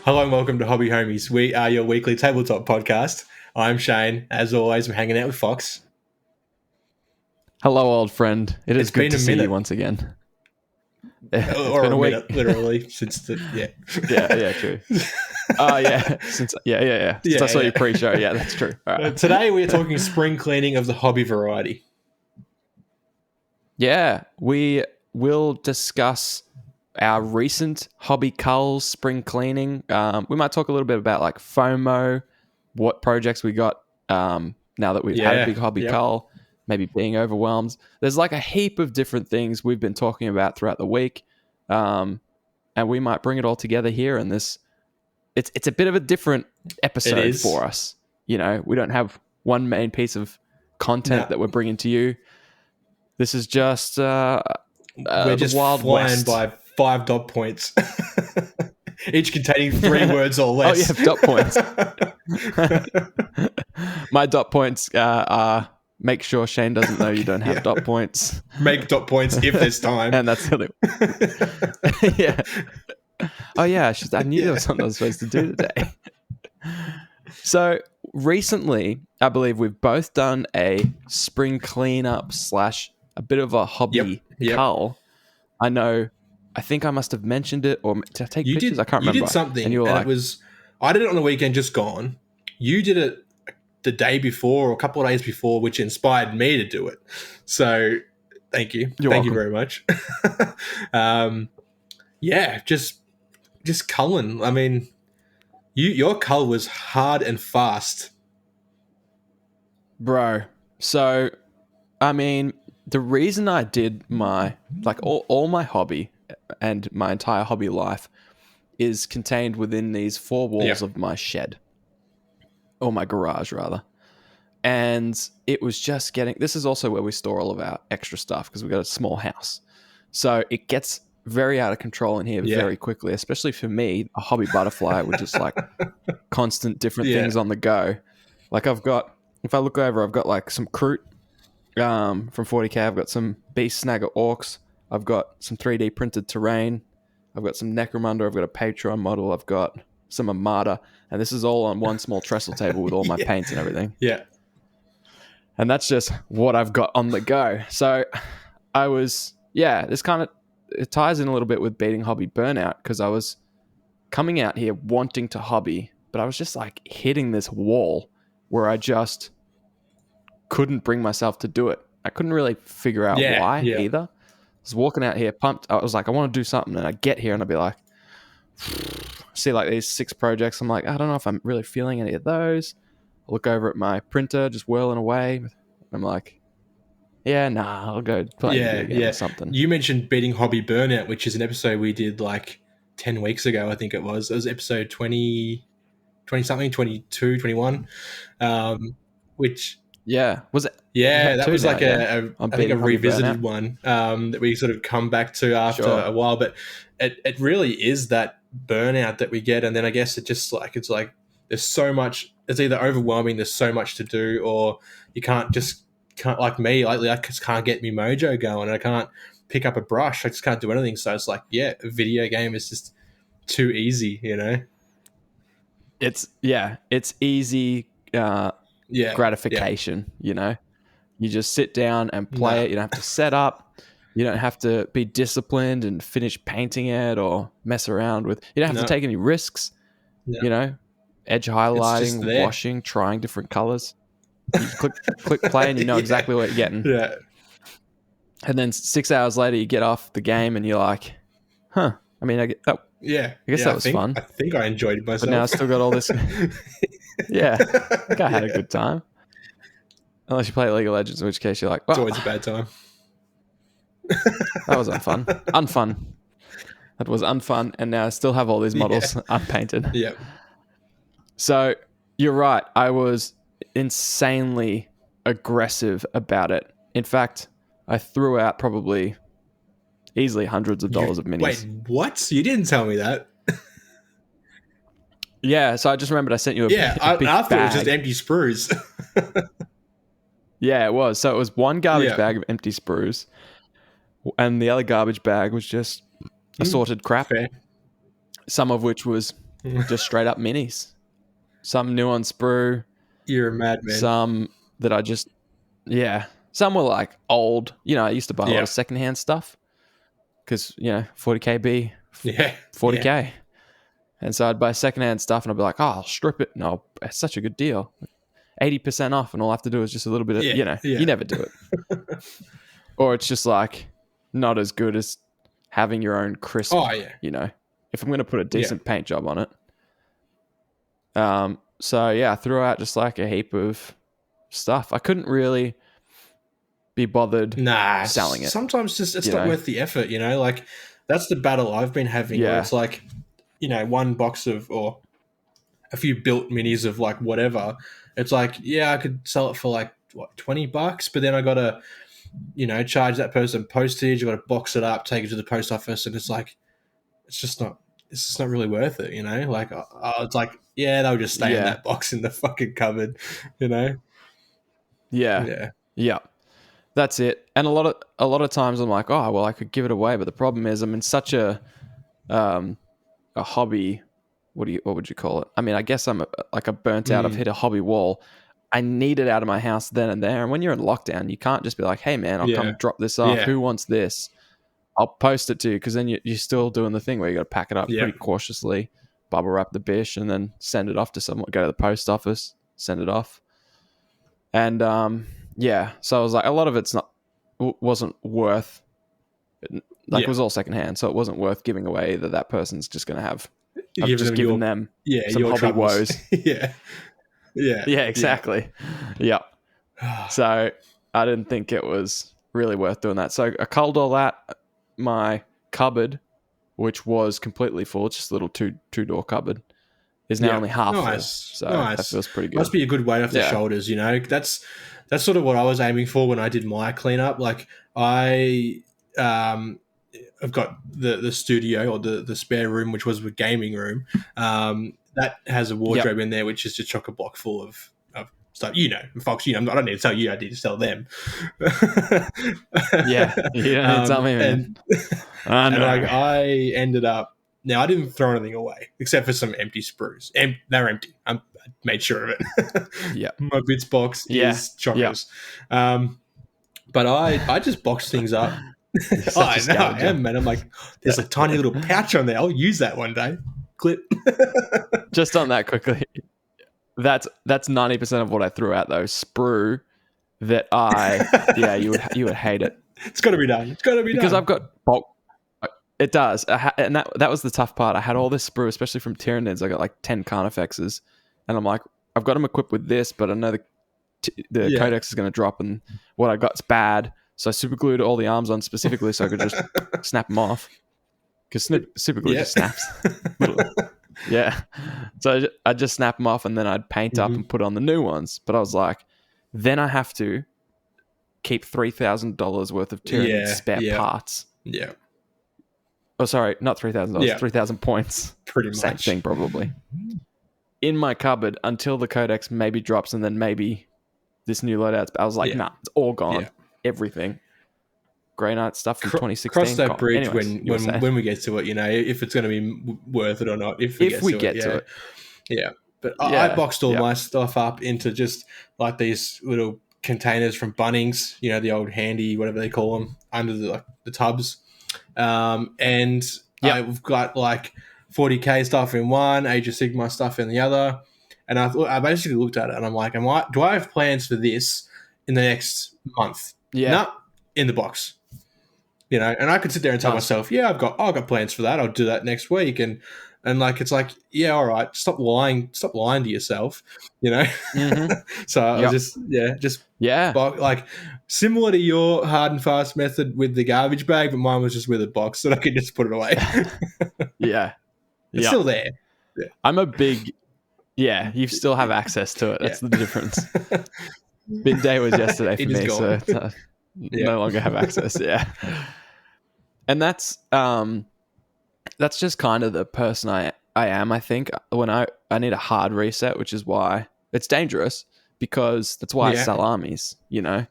Hello and welcome to Hobby Homies. We are your weekly tabletop podcast. I'm Shane. As always, I'm hanging out with Fox. Hello, old friend. It is It's good been to a see you minute. once again. Or a minute, literally, since the Yeah, true. Since I saw you pre-show, yeah, that's true. All right. Today we are talking spring cleaning of the hobby variety. Yeah, we will discuss our recent hobby culls, spring cleaning. We might talk a little bit about like FOMO, what projects we got now that we've had a big hobby cull, maybe being overwhelmed. There's like a heap of different things we've been talking about throughout the week, and we might bring it all together here in this. It's a bit of a different episode for us. You know, we don't have one main piece of content that we're bringing to you. This is just we're just the Wild flying West. by 5 dot points, each containing 3 words or less. Oh yeah, dot points. My dot points are make sure Shane doesn't know you don't have dot points. Make dot points if there's time, and that's the other. Yeah. Oh yeah, I knew there was something I was supposed to do today. So recently, I believe we've both done a spring cleanup / a bit of a hobby cull. I think I must have mentioned it, or did I take pictures? I can't remember. You did something, and you were like, it was. I did it on the weekend just gone. You did it the day before or a couple of days before, which inspired me to do it. So thank you. Thank you very much. Just culling. I mean, your cull was hard and fast. Bro. So, I mean, the reason I did my, like all my hobby and my entire hobby life is contained within these 4 walls of my shed. Or my garage, rather. And it was just this is also where we store all of our extra stuff because we've got a small house. So it gets very out of control in here very quickly, especially for me, a hobby butterfly with just like constant different things on the go. Like if I look over, I've got like some Kroot from 40k. I've got some Beast Snagger Orcs. I've got some 3D printed terrain. I've got some Necromunda. I've got a Patreon model. I've got some Armada. And this is all on one small trestle table with all my paints and everything. Yeah. And that's just what I've got on the go. So it ties in a little bit with beating hobby burnout because I was coming out here wanting to hobby, but I was just like hitting this wall where I just couldn't bring myself to do it. I couldn't really figure out why either. I was walking out here pumped. I was like, I want to do something. And I get here and I'd be like, see like these 6 projects. I'm like, I don't know if I'm really feeling any of those. I look over at my printer just whirling away. I'm like, I'll go play or something. You mentioned beating hobby burnout, which is an episode we did like 10 weeks ago, I think it was. It was episode 20 something, 22, 21. Which was it? Yeah, that was like I think a revisited burnout one that we sort of come back to after a while. But it really is that burnout that we get, and then I guess it's like there's so much. It's either overwhelming, there's so much to do, or you can't like me lately. I just can't get me mojo going. I can't pick up a brush. I just can't do anything. So it's like, a video game is just too easy, you know. It's easy gratification, you know. You just sit down and play it. You don't have to set up. You don't have to be disciplined and finish painting it or mess around with. You don't have to take any risks. You know, edge highlighting, washing, trying different colors. You click play and you know exactly what you're getting. Yeah. And then 6 hours later, you get off the game and you're like, huh. I mean, I guess that was fun. I think I enjoyed myself. But now I still got all this. I think I had a good time. Unless you play League of Legends, in which case you're like, well, it's always a bad time. That was unfun. That was unfun. And now I still have all these models unpainted. Yeah. So you're right. I was insanely aggressive about it. In fact, I threw out probably easily hundreds of dollars of minis. Wait, what? You didn't tell me that. Yeah, so I just remembered I sent you a big I thought bag. it was just empty sprues. Yeah, it was. So it was one garbage bag of empty sprues, and the other garbage bag was just assorted crap. Fair. Some of which was just straight up minis. Some new on sprue. You're a madman. Some that I just, some were like old. I used to buy a lot of secondhand stuff because, 40KB, Yeah. 40K. Yeah. And so I'd buy secondhand stuff and I'd be like, I'll strip it. No, it's such a good deal. 80% off, and all I have to do is just a little bit of, you never do it. Or it's just like not as good as having your own crisp, if I'm going to put a decent paint job on it. So I threw out just like a heap of stuff. I couldn't really be bothered selling it. Sometimes just it's not worth the effort, like that's the battle I've been having where it's like, one box of, or a few built minis of like whatever. It's like, I could sell it for like what, $20, but then I got to, charge that person postage. I got to box it up, take it to the post office, and it's like, it's just not really worth it, Like, it's like, they'll just stay in that box in the fucking cupboard, Yeah. That's it. And a lot of times I'm like, oh well, I could give it away, but the problem is I'm in such a hobby. What would you call it? I mean, I guess I'm a burnt out. I've hit a hobby wall. I need it out of my house then and there. And when you're in lockdown, you can't just be like, hey man, I'll come drop this off. Who wants this? I'll post it to you, because then you're still doing the thing where you got to pack it up pretty cautiously, bubble wrap the bish, and then send it off to someone. Go to the post office, send it off. And so I was like, a lot of it's wasn't worth. It was all secondhand, so it wasn't worth giving away either. That person's just going to have. I've just given them some hobby troubles. woes. Yeah, exactly. Yeah. So I didn't think it was really worth doing that. So I culled all that. My cupboard, which was completely full, just a little two-door cupboard, is now only half full. So that feels pretty good. Must be a good weight off the shoulders, That's sort of what I was aiming for when I did my cleanup. Like I've got the studio, or the spare room, which was the gaming room. That has a wardrobe in there, which is just chock-a-block full of stuff. Fox, I don't need to tell you, I need to tell them. You don't need to tell me, man. And I ended up, now I didn't throw anything away except for some empty sprues. They're empty. I made sure of it. My bits box is chockers. But I just boxed things up. I am, man. I'm like, there's a tiny little pouch on there. I'll use that one day. Clip. Just on that quickly. That's 90% of what I threw out though. Sprue that you would hate it. It's got to be done. Because I've got bulk. It does, and that was the tough part. I had all this sprue, especially from Tyranids. I got like 10 Carnifexes, and I'm like, I've got them equipped with this, but I know the codex is going to drop, and what I got's bad. So I super glued all the arms on specifically so I could just snap them off. Because super glue just snaps. So I just snap them off, and then I'd paint up and put on the new ones. But I was like, then I have to keep $3,000 worth of Tyranid spare parts. Yeah. Oh, sorry, not $3,000. 3,000 points. Pretty much. Same thing, probably. In my cupboard until the codex maybe drops, and then maybe this new loadout. I was like, nah, it's all gone. Yeah. Everything. Grey Knight stuff from 2016. Cross that bridge when we get to it, if it's going to be worth it or not. If we get to it. Yeah. But I boxed all my stuff up into just like these little containers from Bunnings, the old handy, whatever they call them, under the tubs. And I've got like 40K stuff in one, Age of Sigmar stuff in the other. And I basically looked at it and I'm like, do I have plans for this in the next month? Yeah. No, in the box. And I could sit there and tell myself, I've got plans for that. I'll do that next week. And like, it's like, all right, stop lying to yourself, So I was like similar to your hard and fast method with the garbage bag, but mine was just with a box that I could just put it away. It's still there. Yeah. I'm a big, you still have access to it. That's the difference. Bin day was yesterday for me, so no longer have access. And that's just kind of the person I am. I think when I need a hard reset, which is why it's dangerous, because that's why I sell armies, and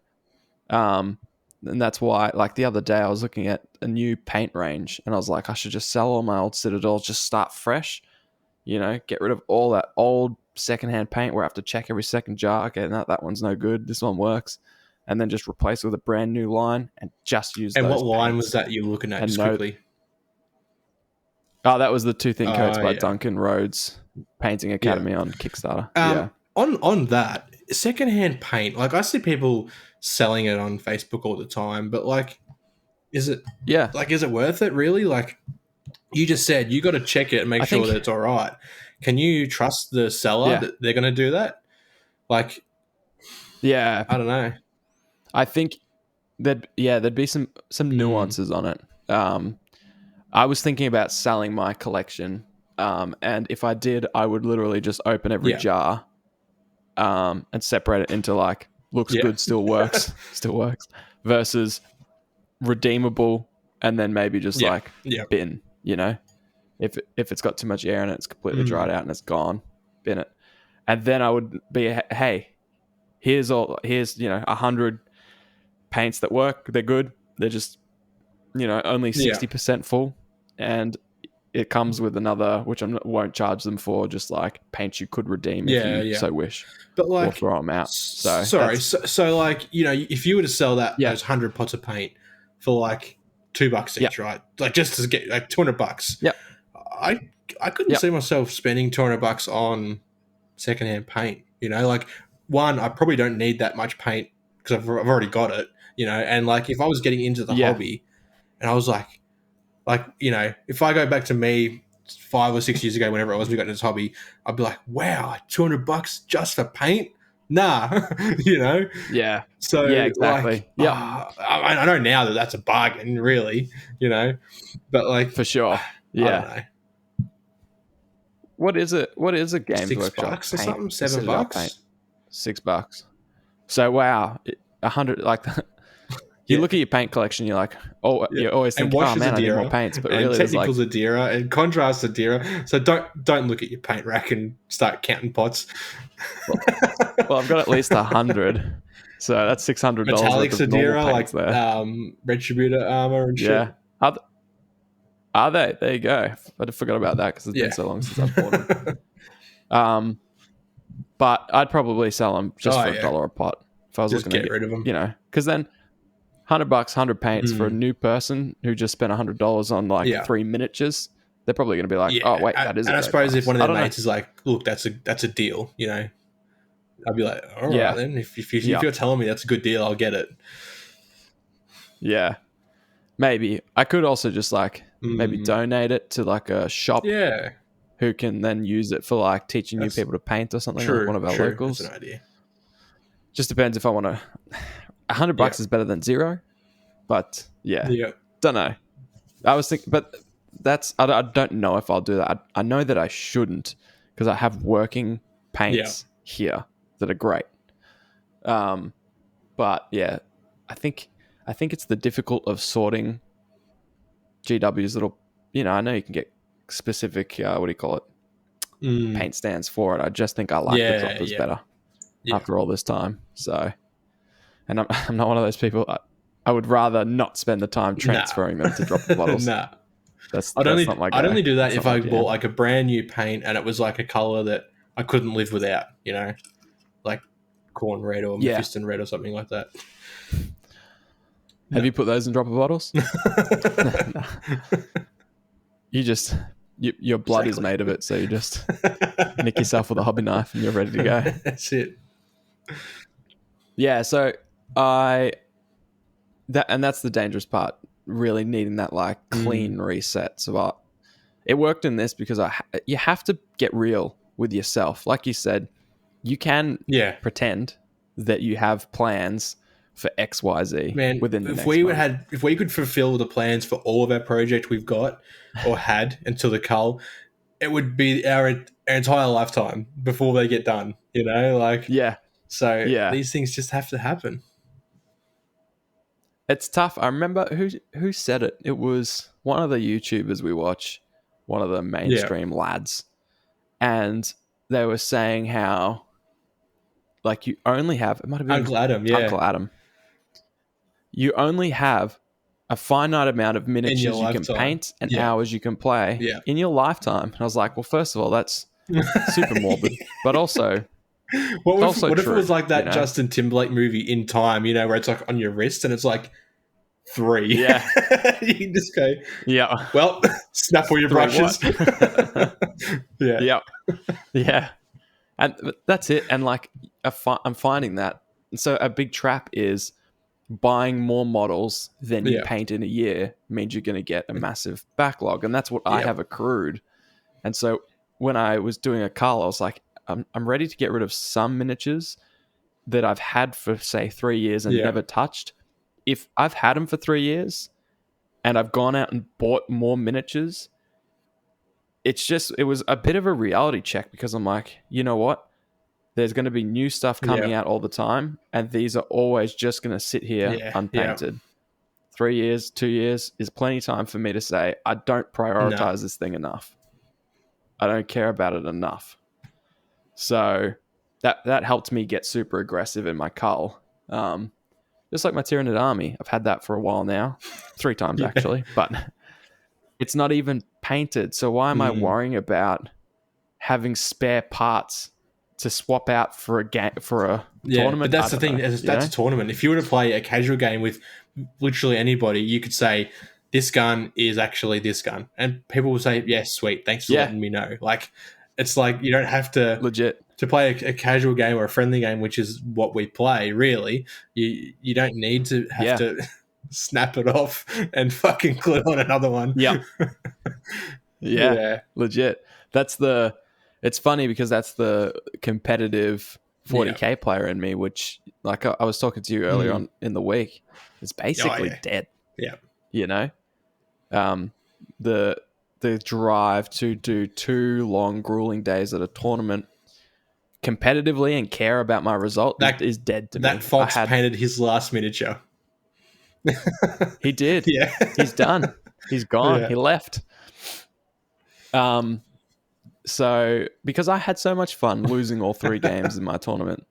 that's why, like the other day I was looking at a new paint range and I was like, I should just sell all my old Citadels, just start fresh. get rid of all that old secondhand paint where I have to check every second jar. Okay, that one's no good. This one works. And then just replace it with a brand new line and just use And those what line paints. was that you were looking at, And just quickly? Oh, that was the Two Thin Coats by Yeah. Duncan Rhodes Painting Academy on Kickstarter. On that, secondhand paint, like I see people selling it on Facebook all the time, but like, is it worth it really? Like you just said, you got to check it and make sure that it's all right. Can you trust the seller that they're going to do that? Like, I don't know. I think there'd be some nuances on it. I was thinking about selling my collection, and if I did, I would literally just open every jar, and separate it into like looks good, still works, versus redeemable, and then maybe just bin. If it's got too much air in it, it's completely dried out and it's gone, bin it. And then I would be, hey, here's 100 paints that work. They're good. They're just only 60% full, and it comes with another, which I won't charge them for, just like paints you could redeem if you so wish, but like, or throw them out. So so like if you were to sell those 100 pots of paint for like $2 each, right? Like just to get like $200. Yeah, I couldn't see myself spending $200 on secondhand paint. Like one, I probably don't need that much paint because I've already got it. And like if I was getting into the hobby, and I was like, if I go back to me 5 or 6 years ago, whenever it was we got into this hobby, I'd be like, wow, $200 just for paint? Nah, Yeah. So exactly. Like, I know now that that's a bargain, really. But like for sure. I don't know. What is it? What is a Games Workshop $6 or something? $7? $6. So wow, 100 like. You look at your paint collection, you're like, you always think, oh man, I need more paints. But really, technical's a Dira, and contrast's a Dira. So don't look at your paint rack and start counting pots. Well, I've got at least 100, so that's $600. Metallics a Dira, like there. Retributor armor and shit. Are they? There you go. I forgot about that because it's been so long since I've bought them. But I'd probably sell them just for $1 a pot if I was just looking get rid of them. Because then. $100, 100 paints for a new person who just spent $100 on like 3 miniatures. They're probably going to be like, oh wait, that is. And I suppose if one of their mates is like, look, that's a deal, I'd be like, all right then. If you're telling me that's a good deal, I'll get it. Yeah, maybe I could also just like maybe donate it to like a shop. Yeah, who can then use it for like teaching new people to paint or something. Like one of our locals. That's an idea. Just depends if I want to. $100 is better than $0, but don't know. I was thinking, but I don't know if I'll do that. I know that I shouldn't because I have working paints here that are great. But yeah, I think it's the difficult of sorting GWs that'll, I know you can get specific, what do you call it? Paint stands for it. I just think I like the droppers better after all this time. So. And I'm not one of those people. I would rather not spend the time transferring them to dropper bottles. That's not my go. I'd only do that if I bought like a brand new paint and it was like a color that I couldn't live without, like corn red or Mephiston red or something like that. Have you put those in dropper bottles? Your blood is made of it, so you just nick yourself with a hobby knife and you're ready to go. That's it. Yeah, so that's the dangerous part, really needing that like clean reset. So it worked in this because you have to get real with yourself. Like you said, you can pretend that you have plans for XYZ within the next month. If we could fulfill the plans for all of our projects we've got or had until the cull, it would be our entire lifetime before they get done, So these things just have to happen. It's tough. I remember who said it. It was one of the YouTubers we watch, one of the mainstream lads. And they were saying how like you only have, it might have been Uncle Adam, Uncle Adam. You only have a finite amount of miniatures you can lifetime. paint and hours you can play in your lifetime. And I was like, well, first of all, that's super morbid, but also what if it was like that Justin Timberlake movie In Time, where it's like on your wrist and it's like 3. Yeah. You can just go, yeah. Well, snap all your brushes. Yeah. Yeah. And that's it. And like, I'm finding that. So a big trap is buying more models than you paint in a year means you're going to get a massive backlog. And that's what I have accrued. And so when I was doing a cull, I was like, I'm ready to get rid of some miniatures that I've had for, say, 3 years and never touched. If I've had them for 3 years and I've gone out and bought more miniatures, it was a bit of a reality check, because I'm like, you know what? There's going to be new stuff coming out all the time, and these are always just going to sit here unpainted. 3 years, 2 years is plenty of time for me to say, I don't prioritize this thing enough. I don't care about it enough. So that helped me get super aggressive in my cull. Just like my Tyranid army. I've had that for a while now. 3 times actually, but it's not even painted. So why am I worrying about having spare parts to swap out for a game, for a tournament? But that's the thing. That's a tournament. If you were to play a casual game with literally anybody, you could say, this gun is actually this gun. And people will say, yes, sweet. Thanks for letting me know. Like, it's like you don't have to... Legit. To play a casual game or a friendly game, which is what we play, really, you don't need to have to snap it off and fucking glue on another one. Yeah, legit. It's funny because that's the competitive 40k player in me, which, like I was talking to you earlier on in the week, is basically dead. The drive to do 2 long, grueling days at a tournament competitively and care about my result is dead to me. That Fox painted his last miniature. He did. He's done. He's gone. He left. So because I had so much fun losing all 3 games in my tournament,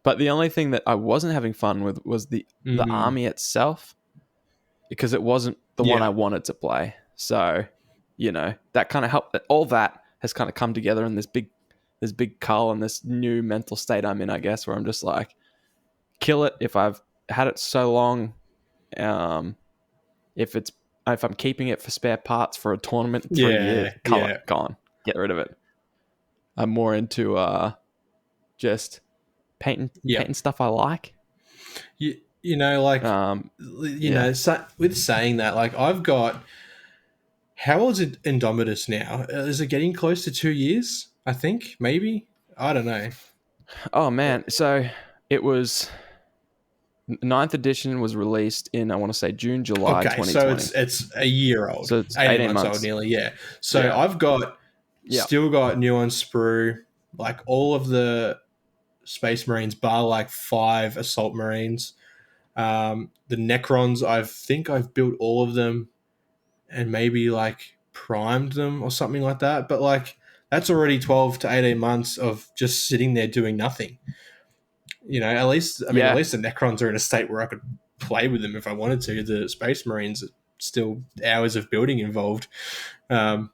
but the only thing that I wasn't having fun with was the army itself, because it wasn't the one I wanted to play. So, that kind of helped. All that has kind of come together in this big cull and this new mental state I'm in, I guess, where I'm just like, kill it if I've had it so long. If I'm keeping it for spare parts for a tournament in 3 years, cull it, gone. Get rid of it. I'm more into just painting stuff I like. With saying that, like, I've got, how old is Indomitus now? Is it getting close to 2 years? I think, maybe. I don't know. Oh man, so it was 9th edition was released in, I want to say, June, July 2020. So it's a year old. So it's 18 months old nearly, So I've got still got new on sprue, like all of the Space Marines bar like 5 Assault Marines. The Necrons, I think I've built all of them and maybe like primed them or something like that. But like that's already 12 to 18 months of just sitting there doing nothing. At least the Necrons are in a state where I could play with them if I wanted to. The Space Marines are still hours of building involved. And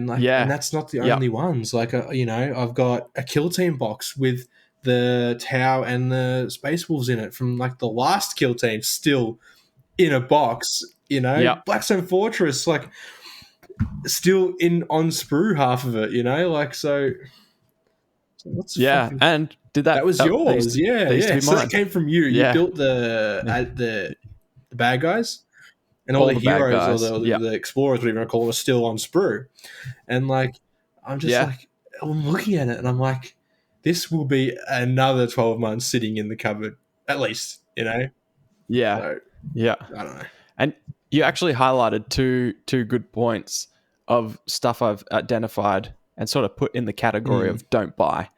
that's not the only ones. Like, I've got a Kill Team box with the Tau and the Space Wolves in it from like the last Kill Team still in a box, Blackstone Fortress, like still on sprue half of it, like, so what's and did that was yours. So that came from you. You built the bad guys, and all the heroes or the explorers, whatever you want to call them, are still on sprue. And like, I'm just like, I'm looking at it and I'm like, this will be another 12 months sitting in the cupboard, at least, So, I don't know. And you actually highlighted two good points of stuff I've identified and sort of put in the category of don't buy.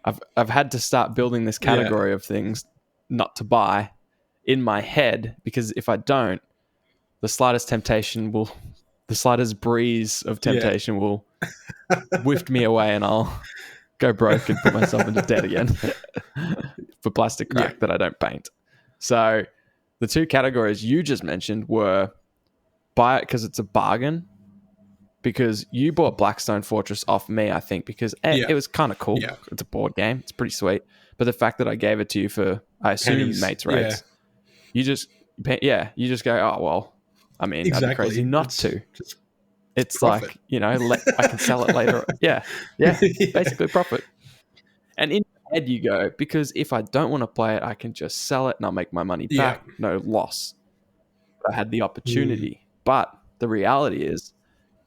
I've had to start building this category of things not to buy in my head, because if I don't, the slightest breeze of temptation will whift me away, and I'll go broke and put myself into debt again for plastic crack that I don't paint. So the two categories you just mentioned were buy it because it's a bargain, because you bought Blackstone Fortress off me, I think, because it was kind of cool. Yeah. It's a board game. It's pretty sweet. But the fact that I gave it to you for, I assume, Pennies. mates rates, you just go, oh, well, I mean, I'd be crazy not to. It's like, I can sell it later. Yeah, basically profit. And in your head you go, because if I don't want to play it, I can just sell it and I'll make my money back. No loss. I had the opportunity. But the reality is,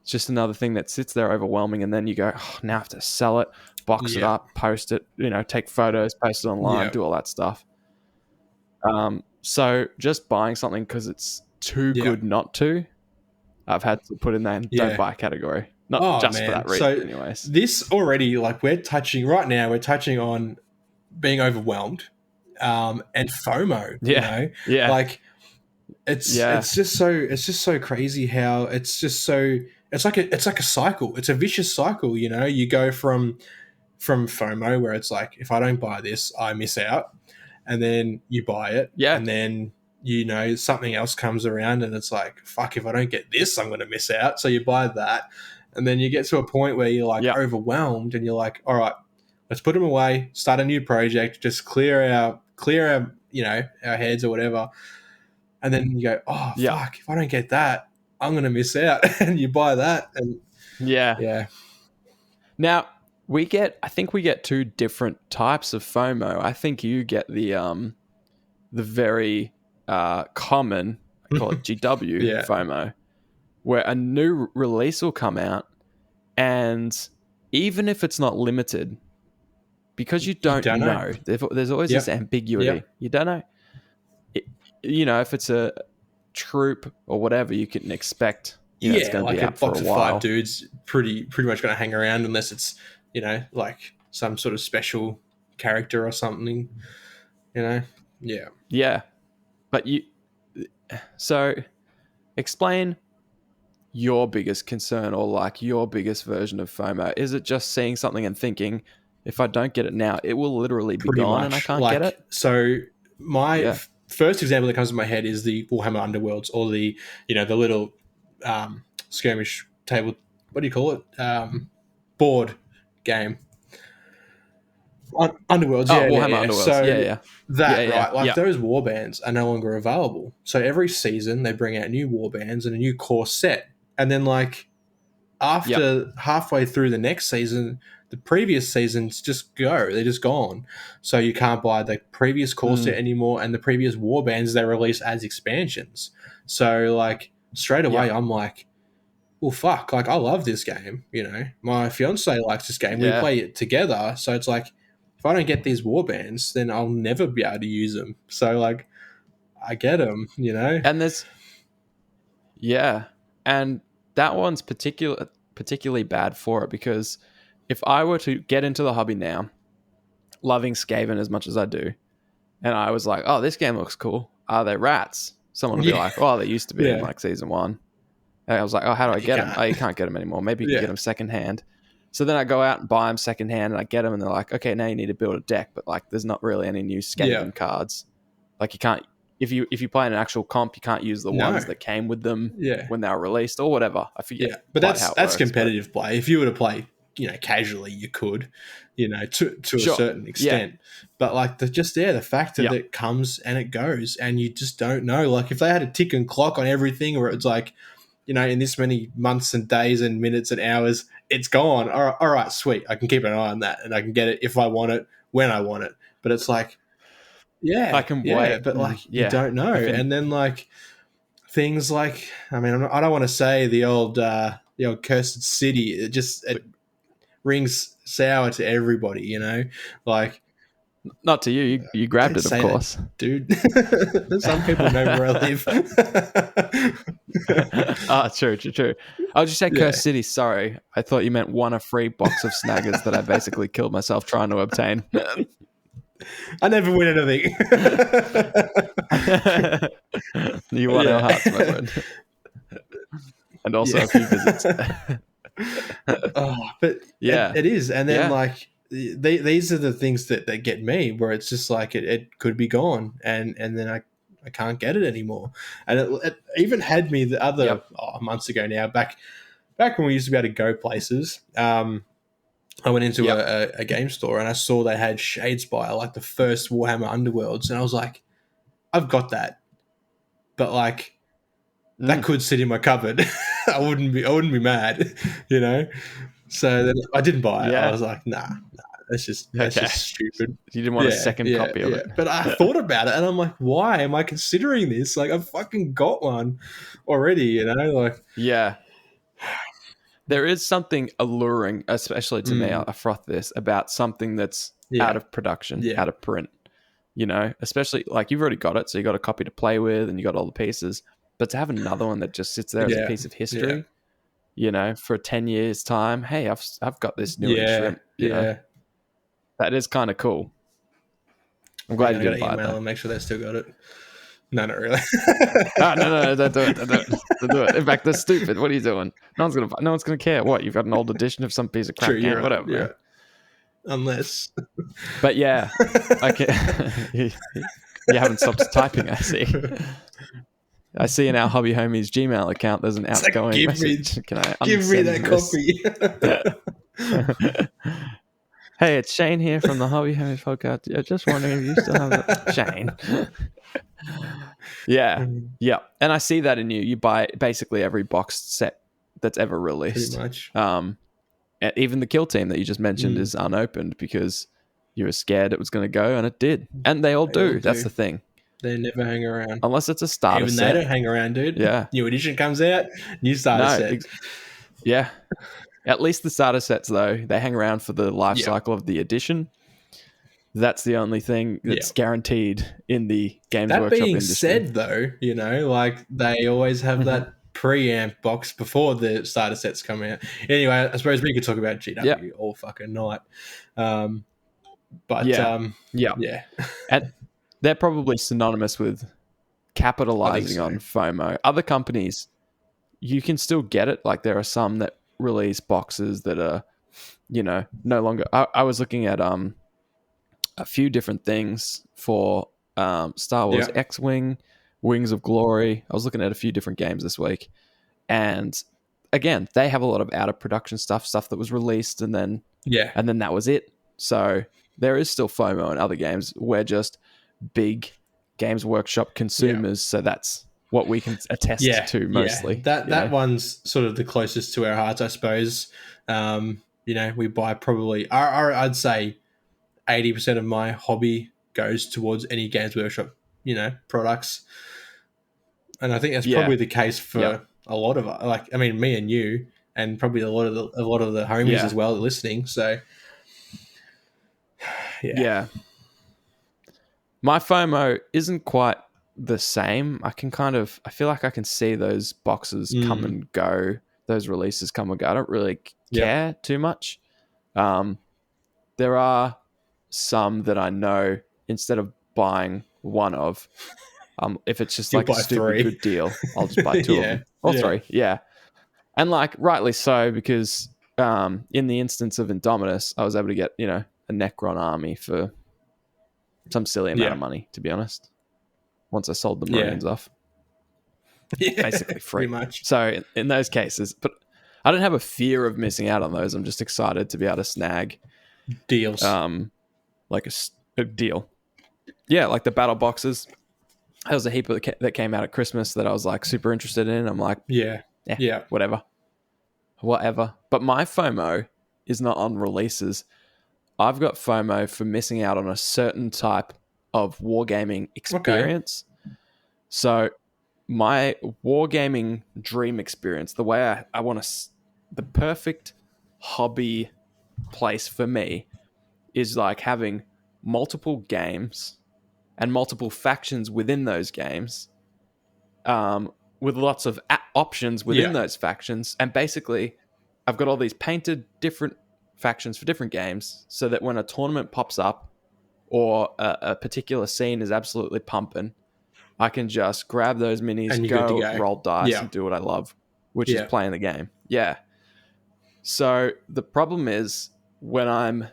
it's just another thing that sits there overwhelming, and then you go, oh, now I have to sell it, box it up, post it, take photos, post it online, do all that stuff. So just buying something because it's too good not to, I've had to put in that don't buy category. Not for that reason, anyways. This already, like, we're touching on being overwhelmed and FOMO, like it's just so crazy how it's like a cycle. It's a vicious cycle. You go from FOMO, where it's like, if I don't buy this, I miss out, and then you buy it, and then something else comes around and it's like, fuck, if I don't get this, I'm going to miss out. So you buy that, and then you get to a point where you're like overwhelmed, and you're like, all right, let's put them away, start a new project, just clear our our heads or whatever. And then you go, oh fuck, if I don't get that, I'm going to miss out. And you buy that, and now I think we get two different types of FOMO. I think you get the very common, I call it GW FOMO, where a new release will come out, and even if it's not limited, because you don't know. There's always this ambiguity. You don't know. If it's a troop or whatever, you can expect it's going to be out for a while. Box of 5 dudes pretty much going to hang around, unless it's like some sort of special character or something. But so explain your biggest concern, or like your biggest version of FOMO. Is it just seeing something and thinking, if I don't get it now, it will literally be gone and I can't get it? So my first example that comes to my head is the Warhammer Underworlds, or the the little skirmish table. What do you call it? Board game. Underworlds, Warhammer Underworlds. So right? Like those warbands are no longer available. So every season they bring out new warbands and a new core set, and then like after halfway through the next season, the previous seasons they're just gone. So you can't buy the previous core set anymore, and the previous warbands they release as expansions. So like straight away I'm like, well, fuck, like I love this game. My fiance likes this game. We play it together. So it's like, if I don't get these warbands, then I'll never be able to use them. So like, I get them, And there's, and that one's particularly bad for it, because if I were to get into the hobby now, loving Skaven as much as I do, and I was like, oh, this game looks cool. Are they rats? Someone would be like, oh, they used to be in like season 1. And I was like, oh, how do I get them? Oh, you can't get them anymore. Maybe you can get them secondhand. So then I go out and buy them secondhand, and I get them, and they're like, okay, now you need to build a deck, but like, there's not really any new Skaven cards. Like, you can't, if you play an actual comp, you can't use the ones that came with them when they were released or whatever. I forget. Yeah, but that's competitive play. If you were to play, casually, you could, to a certain extent. But like the fact that it comes and it goes, and you just don't know. Like, if they had a tick and clock on everything, where it's like, in this many months and days and minutes and hours, it's gone. All right, sweet. I can keep an eye on that, and I can get it if I want it, when I want it. But it's like, I can wait. But like, you don't know. And then like things like, I mean, I don't want to say the old Cursed City. It rings sour to everybody, like. Not to you. You grabbed it, of course. That, dude. Some people know where I live. True. I'll just say Cursed City. Sorry. I thought you meant won a free box of snaggers that I basically killed myself trying to obtain. I never win anything. You won our hearts, my friend. And also a few visits. But it is. And then like, these are the things that get me, where it's just like it could be gone, and then I I can't get it anymore. And it even had me the other months ago now, back when we used to be able to go places. I went into a game store and I saw they had Shadespire, like the first Warhammer Underworlds, and I was like, I've got that, but like that could sit in my cupboard. I wouldn't be mad, you know. So then I didn't buy it. I was like, nah, that's just stupid. You didn't want a second copy of it. But I thought about it and I'm like, why am I considering this? Like, I've fucking got one already, you know. Like, there is something alluring, especially to me, I froth this, about something that's out of production, out of print, you know, especially like you've already got it. So you got a copy to play with and you got all the pieces, but to have another one that just sits there as a piece of history, you know, for 10 years time, hey, I've got this new shrimp, you know, that is kind of cool. I'm glad you didn't buy it. Email and make sure they still got it. No, not really. No, don't do it. Don't do it. In fact, that's stupid. What are you doing? No one's gonna care. What, you've got an old edition of some piece of crap? True, whatever. Yeah. Unless. But yeah, you haven't stopped typing. I see. I see in our Hobby Homies Gmail account there's an outgoing message. Can I give me that copy? Hey, it's Shane here from the Hobby Homies podcast. I'm just wondering if you still have it. Shane. Yeah. And I see that in you. You buy basically every boxed set that's ever released. Pretty much. Even the Kill Team that you just mentioned is unopened because you were scared it was going to go, and it did. And they all do. That's the thing. They never hang around. Unless it's a starter set. Even they don't hang around, dude. Yeah. New edition comes out, new starter set. Yeah. At least the starter sets, though, they hang around for the life cycle of the edition. That's the only thing that's guaranteed in the Games Workshop industry. That being said, though, you know, like they always have that preamp box before the starter sets come out. Anyway, I suppose we could talk about GW all fucking night. And they're probably synonymous with capitalizing on FOMO. Other companies, you can still get it. Like there are some that release boxes that are, you know, no longer. I was looking at a few different things for Star Wars X-Wing, Wings of Glory. I was looking at a few different games this week, and again, they have a lot of out of production stuff that was released, and then that was it. So there is still FOMO in other games. We're just big Games Workshop consumers, so that's what we can attest to mostly. That one's sort of the closest to our hearts, I suppose. You know, we buy probably, I'd say 80% of my hobby goes towards any Games Workshop, you know, products. And I think that's probably the case for a lot of, like, I mean, me and you, and probably a lot of the homies as well listening. So, my FOMO isn't quite the same. I feel like I can see those boxes come and go, those releases come and go. I don't really care too much. There are some that I know, instead of buying one of, if it's just like a stupid good deal, I'll just buy two of them. Or three, and like rightly so, because in the instance of Indominus, I was able to get, you know, a Necron army for some silly amount of money, to be honest. Once I sold the Marines off, basically free. Pretty much. So in those cases, but I don't have a fear of missing out on those. I'm just excited to be able to snag deals, like a deal. Yeah, like the battle boxes. There was a heap that came out at Christmas that I was like super interested in. I'm like, whatever. But my FOMO is not on releases. I've got FOMO for missing out on a certain type of wargaming experience. So my wargaming dream experience, the way I want to, the perfect hobby place for me is like having multiple games and multiple factions within those games, with lots of options within those factions. And basically I've got all these painted different factions for different games, so that when a tournament pops up or a particular scene is absolutely pumping, I can just grab those minis, and go roll dice and do what I love, which is playing the game. So the problem is when I'm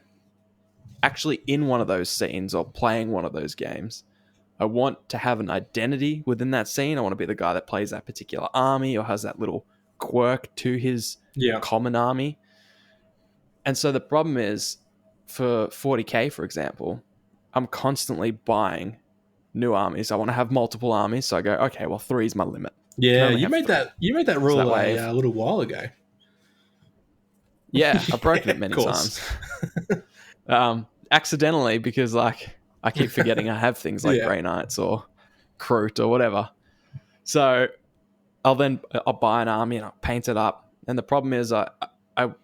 actually in one of those scenes or playing one of those games, I want to have an identity within that scene. I want to be the guy that plays that particular army or has that little quirk to his common army. And so the problem is, for 40k, for example, I'm constantly buying new armies. I want to have multiple armies, so I go, okay, well, 3 is my limit. Yeah, you made that rule a little while ago. Yeah, I've broken it many course. times. Accidentally, because like I keep forgetting I have things like Grey Knights or Kroot or whatever. So I'll buy an army and I'll paint it up. And the problem is I'm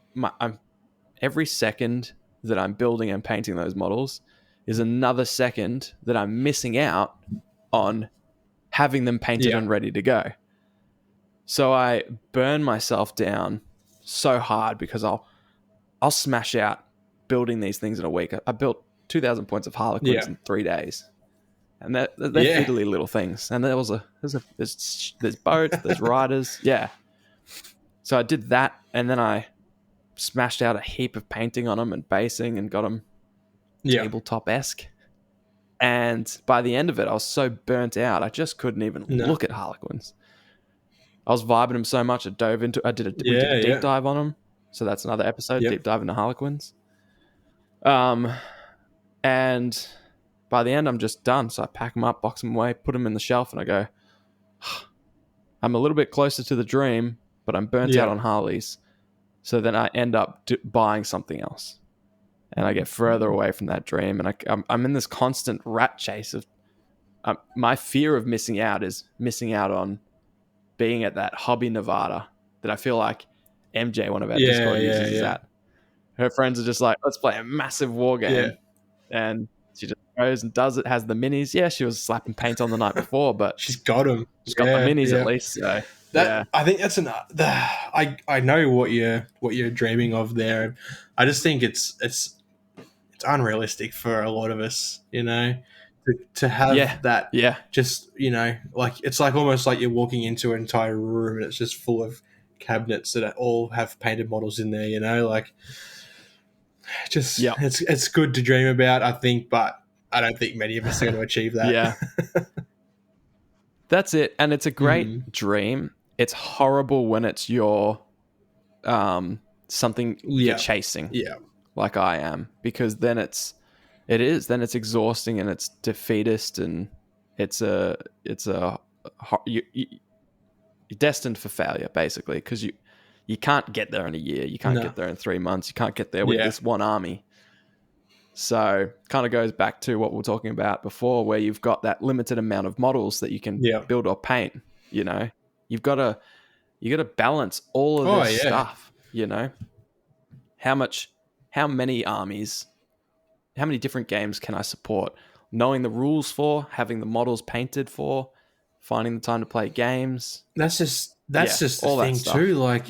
every second that I'm building and painting those models is another second that I'm missing out on having them painted and ready to go. So I burn myself down so hard because I'll smash out building these things in a week. I built 2,000 points of Harlequins in 3 days. And they're fiddly little things. And there's boats, there's riders. Yeah. So I did that, and then I smashed out a heap of painting on them and basing and got them tabletop-esque. And by the end of it, I was so burnt out, I just couldn't even look at Harlequins. I was vibing them so much, we did a deep dive on them. So that's another episode, deep dive into Harlequins. And by the end, I'm just done. So I pack them up, box them away, put them in the shelf, and I go, I'm a little bit closer to the dream, but I'm burnt out on Harleys. So then I end up buying something else. And I get further away from that dream. And I'm in this constant rat chase of my fear of missing out is missing out on being at that hobby Nevada that I feel like MJ, one of our Discord users, is at. Her friends are just like, let's play a massive war game. And she just goes and does it, has the minis. Yeah, she was slapping paint on the night before, but she's got them. She's got the minis at least. So I think that's I know what you're dreaming of there. I just think it's unrealistic for a lot of us, to have that. Yeah. Just, like it's like almost like you're walking into an entire room and it's just full of cabinets that all have painted models in there, like just it's good to dream about, I think, but I don't think many of us are going to achieve that. Yeah. That's it. And it's a great dream. It's horrible when it's your something you're chasing. Yeah. Like I am, because then it's exhausting and it's defeatist and you're destined for failure, basically, because you can't get there in a year, you can't get there in 3 months, you can't get there with this one army. So kind of goes back to what we were talking about before, where you've got that limited amount of models that you can build or paint. You've got to balance all of this stuff. How many armies, how many different games can I support? Knowing the rules for, having the models painted for, finding the time to play games. That's just the thing too. Like,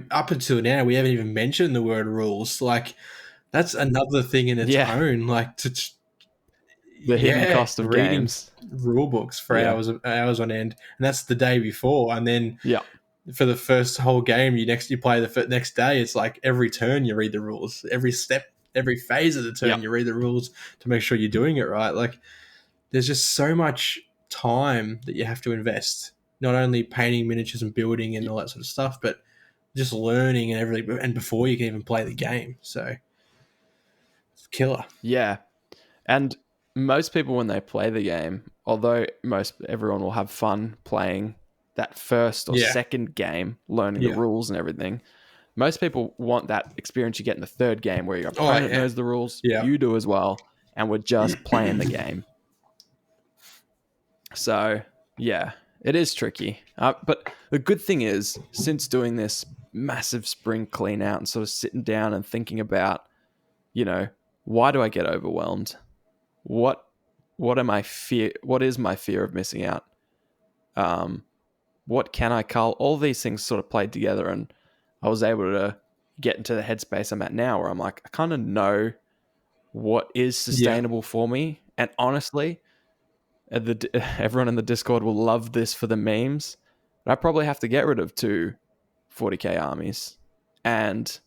up until now, we haven't even mentioned the word rules. Like, that's another thing in its own. Like, the hidden cost of reading games, rule books for hours on end, and that's the day before, and then for the first whole game, you play the next day. It's like every turn you read the rules, every step, every phase of the turn you read the rules to make sure you're doing it right. Like, there's just so much time that you have to invest, not only painting miniatures and building and all that sort of stuff, but just learning and everything, and before you can even play the game. So it's killer. Yeah. And most people, when they play the game, although everyone will have fun playing that first or second game, learning the rules and everything, most people want that experience you get in the third game where your opponent knows the rules, you do as well, and we're just playing the game. So, it is tricky. But the good thing is, since doing this massive spring clean out and sort of sitting down and thinking about, why do I get overwhelmed? What is my fear of missing out? What can I cull? All these things sort of played together, and I was able to get into the headspace I'm at now, where I'm like, I kind of know what is sustainable for me. And honestly, everyone in the Discord will love this for the memes, but I probably have to get rid of 2 40k armies and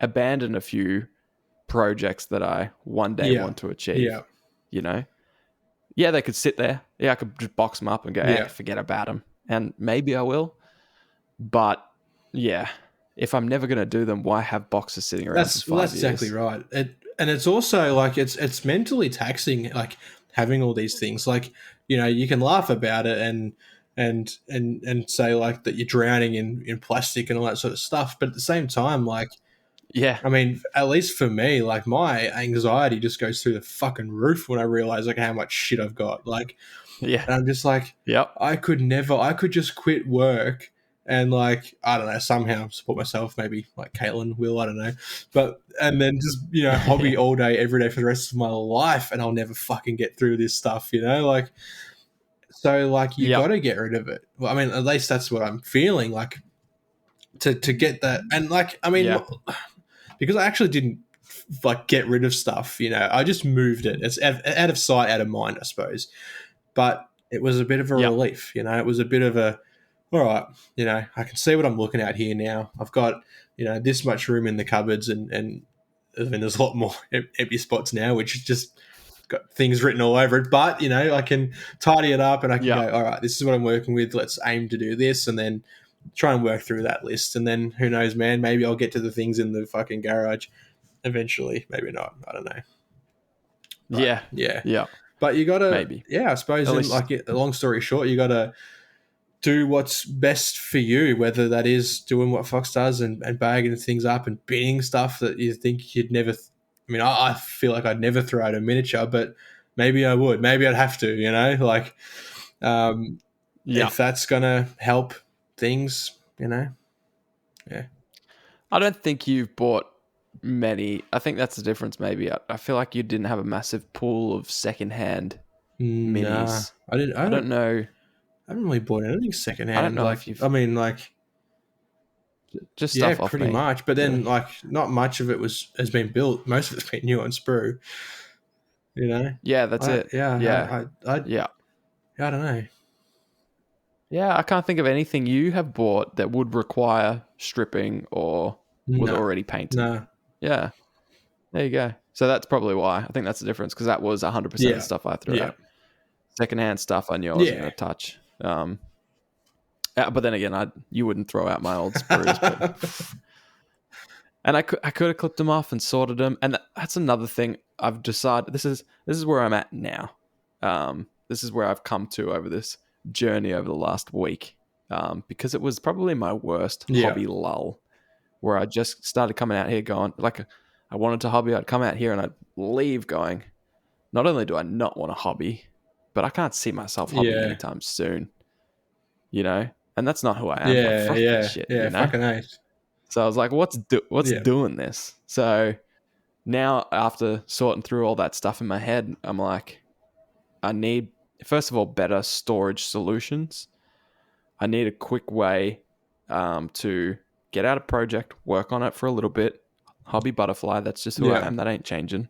abandon a few projects that I one day want to achieve. You yeah, they could sit there. Yeah, I could just box them up and go, Yeah. forget about them. And maybe I will. But yeah, if I'm never going to do them, why have boxes sitting around for 5 That's years? exactly right. And it's also like it's mentally taxing, like having all these things. Like, you know, you can laugh about it and say like that you're drowning in plastic and all that sort of stuff. But at the same time, like, Yeah. I mean, at least for me, like my anxiety just goes through the fucking roof when I realize like how much shit I've got. Like, Yeah. and I'm just like, Yep. I could just quit work and like, I don't know, somehow support myself, maybe like Caitlin will, I don't know. And then just, you know, hobby all day, every day for the rest of my life and I'll never fucking get through this stuff, you know? Like, so like you Yep. got to get rid of it. Well, I mean, at least that's what I'm feeling like to get that. And like, I mean, because I actually didn't like get rid of stuff, you know, I just moved it. It's out of sight, out of mind, I suppose. But it was a bit of a relief, you know. It was a bit of a, all right, you know, I can see what I'm looking at here now. I've got, you know, this much room in the cupboards, and I mean, there's a lot more empty spots now, which is just got things written all over it. But you know, I can tidy it up, and I can go, all right, this is what I'm working with. Let's aim to do this, and then try and work through that list. And then who knows, man? Maybe I'll get to the things in the fucking garage eventually. Maybe not. I don't know. But, yeah. But you gotta, maybe. I suppose. Like, long story short, you gotta do what's best for you, whether that is doing what Fox does and bagging things up and binning stuff that you think you'd never. I mean, I feel like I'd never throw out a miniature, but maybe I would. Maybe I'd have to. You know, like, if that's gonna help things, you know, yeah. I don't think you've bought many. I think that's the difference. Maybe I feel like you didn't have a massive pool of secondhand minis. I don't know. I haven't really bought anything secondhand. I don't know like, if you've. I mean, like, just stuff off pretty me. much. But then, like, not much of it has been built. Most of it's been new on sprue. You know. Yeah, that's it. Yeah. I don't know. Yeah, I can't think of anything you have bought that would require stripping or was already painted. No. Yeah. There you go. So that's probably why. I think that's the difference, because that was 100% of the stuff I threw out. Secondhand stuff I knew I wasn't going to touch. But then again, you wouldn't throw out my old sprues. But and I could have clipped them off and sorted them. And that's another thing I've decided. This is where I'm at now. This is where I've come to over this journey over the last week. Because it was probably my worst hobby lull, where I just started coming out here going, like, I wanted to hobby. I'd come out here and I'd leave going, not only do I not want a hobby, but I can't see myself hobbying anytime soon. You know? And that's not who I am. This shit, you know? Fucking nice. So I was like, what's doing this? So now, after sorting through all that stuff in my head, I'm like, I need, first of all, better storage solutions. I need a quick way to get out a project, work on it for a little bit, hobby butterfly, that's just who I am, that ain't changing.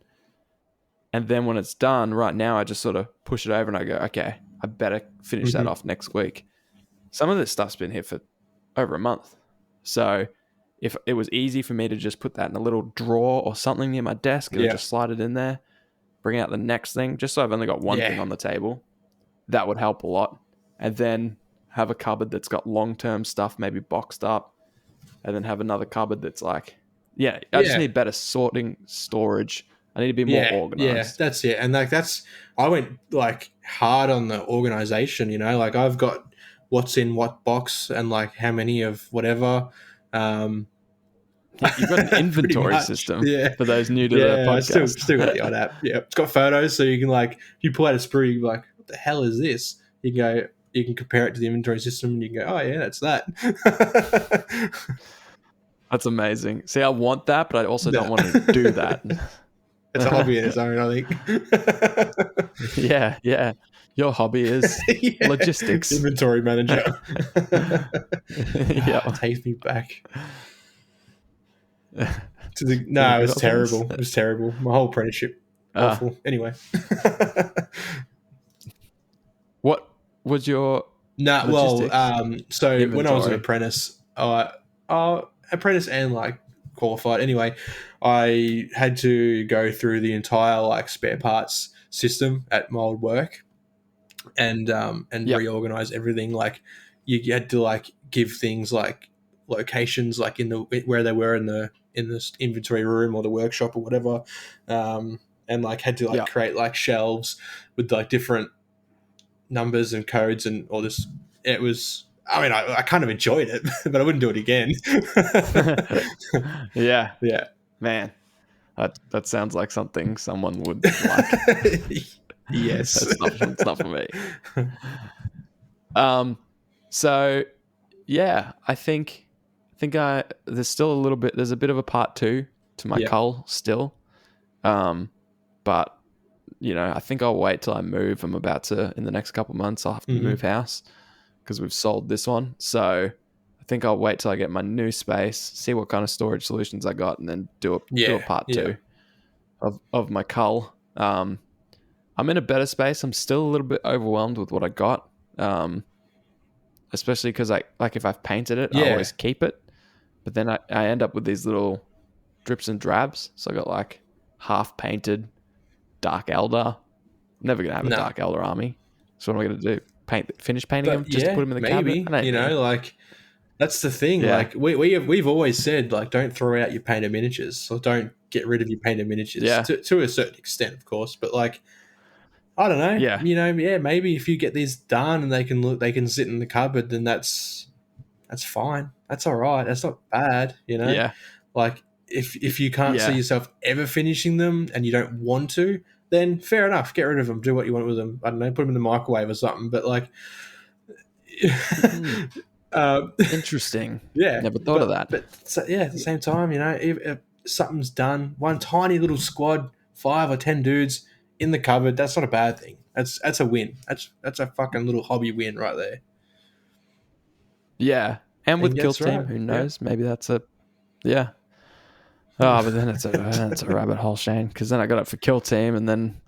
And then when it's done, right now, I just sort of push it over and I go, okay, I better finish that off next week. Some of this stuff's been here for over a month. So if it was easy for me to just put that in a little drawer or something near my desk and just slide it in there, bring out the next thing, just so I've only got one thing on the table, that would help a lot. And then have a cupboard that's got long-term stuff maybe boxed up, and then have another cupboard that's like, I just need better sorting, storage. I need to be more organized. Yeah, that's it. And like I went like hard on the organization, you know, like I've got what's in what box and like how many of whatever. You've got an inventory system for those new to the podcast. I still got the odd app. Yeah, it's got photos, so you can like, if you pull out a sprue, you're like, what the hell is this? You can compare it to the inventory system, and you can go, oh yeah, that's that. That's amazing. See, I want that, but I also don't want to do that. It's a hobby in its own, I think. Yeah. Your hobby is logistics. Inventory manager. It takes me back. It was terrible. It was terrible. My whole apprenticeship. Awful. Anyway. What was your so inventory? When I was an apprentice, apprentice and like qualified anyway, I had to go through the entire like spare parts system at my old work. and reorganize everything. Like you had to like give things like locations, like in the where they were in the inventory room or the workshop or whatever, and like had to like create like shelves with like different numbers and codes and all this. It was. I mean, I kind of enjoyed it, but I wouldn't do it again. Yeah, yeah, man, that sounds like something someone would like. Yes, it's not for me. So yeah, I think there's still a little bit. There's a bit of a part 2 to my cull still, but I think I'll wait till I move. I'm about to in the next couple of months. I'll have to move house because we've sold this one. So I think I'll wait till I get my new space, see what kind of storage solutions I got, and then do a part 2 of my cull. I'm in a better space. I'm still a little bit overwhelmed with what I got, especially because like if I've painted it, I always keep it. But then I end up with these little drips and drabs. So I got like half painted Dark Elder. I'm never gonna have a Dark Elder army. So what am I gonna do? Finish painting them just to put them in the cabinet? Like that's the thing. Yeah. Like we've always said, like don't throw out your painted miniatures, or don't get rid of your painted miniatures. Yeah. To a certain extent, of course, but like I don't know. Yeah. Maybe if you get these done and they can sit in the cupboard, then that's fine. That's all right. That's not bad. Yeah. Like if you can't see yourself ever finishing them and you don't want to, then fair enough. Get rid of them. Do what you want with them. I don't know. Put them in the microwave or something. But like, interesting. Yeah, never thought of that. But at the same time, if something's done, one tiny little squad, 5 or 10 dudes in the cupboard, that's not a bad thing. That's a win. That's a fucking little hobby win right there. Yeah, and with Kill Team, who knows? Yeah. Maybe that's a Oh, but then it's a rabbit hole, Shane. Because then I got it for Kill Team, and then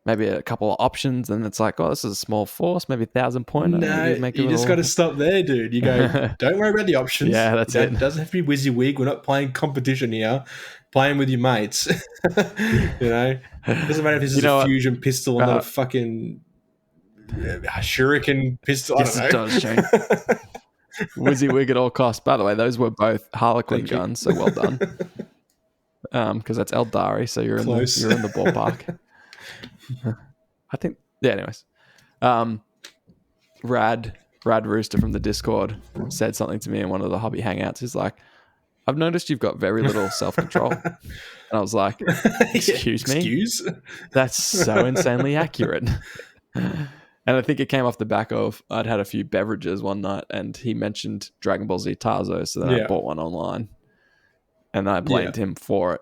maybe a couple of options, and it's like, oh, this is a small force, maybe 1,000 point. No, you just got to stop there, dude. You go, don't worry about the options. Yeah, that's it. It doesn't have to be WYSIWYG. We're not playing competition here. Playing with your mates. It doesn't matter if this is a fusion pistol or not a fucking shuriken pistol. Yes, I don't know. It does, Shane. WYSIWYG at all costs. By the way, those were both Harlequin guns, so well done. Because that's Eldari, so you're in the ballpark. I think. Yeah. Anyways, Rad Rooster from the Discord said something to me in one of the hobby hangouts. He's like, "I've noticed you've got very little self-control," and I was like, "Excuse me? That's so insanely accurate." And I think it came off the back of I'd had a few beverages one night, and he mentioned Dragon Ball Z Tarzo, so then I bought one online, and I blamed him for it,